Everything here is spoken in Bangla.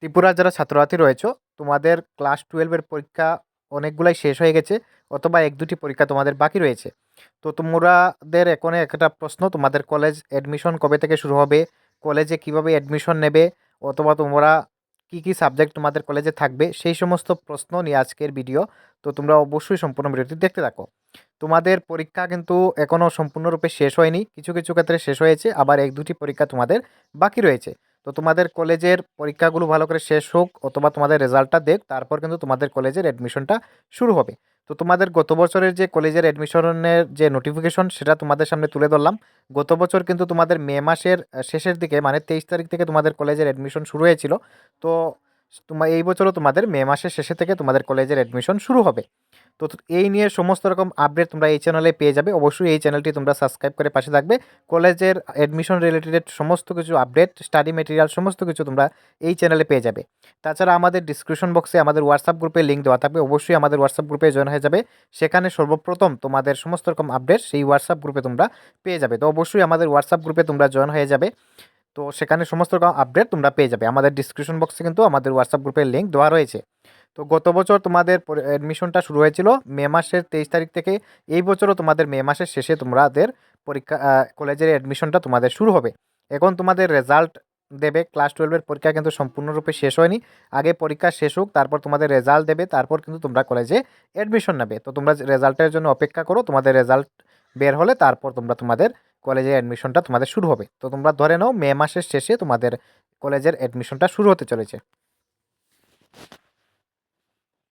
ত্রিপুরার যারা ছাত্রছাত্রী রয়েছো, তোমাদের ক্লাস 12 এর পরীক্ষা অনেকগুলাই শেষ হয়ে গেছে, অথবা ১-২টি পরীক্ষা তোমাদের বাকি রয়েছে। তো তোমাদের এখন একটা প্রশ্ন, তোমাদের কলেজ অ্যাডমিশন কবে থেকে শুরু হবে? কলেজে কিভাবে অ্যাডমিশন নেবে? অথবা তোমরা কি সাবজেক্ট তোমাদের কলেজে থাকবে? সেই সমস্ত প্রশ্ন নিয়ে আজকের ভিডিও। তো তোমরা অবশ্যই সম্পূর্ণ ভিডিওটি দেখতে থাকো। তোমাদের পরীক্ষা কিন্তু এখনও সম্পূর্ণরূপে শেষ হয়নি, কিছু ক্ষেত্রে শেষ হয়েছে, আবার ১-২টি পরীক্ষা তোমাদের বাকি রয়েছে। তো তোমাদের কলেজের পরীক্ষাগুলো ভালো করে শেষ হোক, অথবা তোমাদের রেজাল্টটা দেখ, তারপর কিন্তু তোমাদের কলেজের অ্যাডমিশনটা শুরু হবে। তো তোমাদের গত বছরের যে কলেজের অ্যাডমিশনের যে নোটিফিকেশন, সেটা তোমাদের সামনে তুলে ধরলাম। গত বছর কিন্তু তোমাদের মে মাসের শেষের দিকে, মানে 23 তারিখ থেকে তোমাদের কলেজের অ্যাডমিশন শুরু হয়েছিল। তো এই বছরও তোমাদের মে মাসের শেষে থেকে তোমাদের কলেজের অ্যাডমিশন শুরু হবে। তো এই নিয়ে সমস্ত রকম আপডেট তোমরা এই চ্যানেলে পেয়ে যাবে। অবশ্যই এই চ্যানেলটি তোমরা সাবস্ক্রাইব করে পাশে থাকবে। কলেজের অ্যাডমিশন রিলেটেড সমস্ত কিছু আপডেট, স্টাডি মেটেরিয়াল সমস্ত কিছু তোমরা এই চ্যানেলে পেয়ে যাবে। তাছাড়া আমাদের ডিসক্রিপশন বক্সে আমাদের হোয়াটসঅ্যাপ গ্রুপে লিঙ্ক দেওয়া থাকবে, অবশ্যই আমাদের হোয়াটসঅ্যাপ গ্রুপে জয়েন হয়ে যাবে। সেখানে সর্বপ্রথম তোমাদের সমস্ত রকম আপডেট সেই হোয়াটসঅ্যাপ গ্রুপে তোমরা পেয়ে যাবে। তো অবশ্যই আমাদের হোয়াটসঅ্যাপ গ্রুপে তোমরা জয়েন হয়ে যাবে। তো সেখানে সমস্ত রকম আপডেট তোমরা পেয়ে যাবে। আমাদের ডিসক্রিপশন বক্সে কিন্তু আমাদের হোয়াটসঅ্যাপ গ্রুপের লিঙ্ক দেওয়া রয়েছে। তো গত বছর তোমাদের অ্যাডমিশনটা শুরু হয়েছিল মে মাসের 23 তারিখ থেকে। এই বছরও তোমাদের মে মাসের শেষে তোমাদের পরীক্ষা, কলেজের অ্যাডমিশনটা তোমাদের শুরু হবে। এখন তোমাদের রেজাল্ট দেবে। ক্লাস 12 এর পরীক্ষা কিন্তু সম্পূর্ণরূপে শেষ হয়নি। আগে পরীক্ষা শেষ হোক, তারপর তোমাদের রেজাল্ট দেবে, তারপর কিন্তু তোমরা কলেজে অ্যাডমিশন নেবে। তো তোমরা রেজাল্টের জন্য অপেক্ষা করো। তোমাদের রেজাল্ট বের হলে তারপর তোমাদের কলেজে অ্যাডমিশনটা তোমাদের শুরু হবে। তো তোমরা ধরে নাও মে মাসের শেষে তোমাদের কলেজের অ্যাডমিশনটা শুরু হতে চলেছে।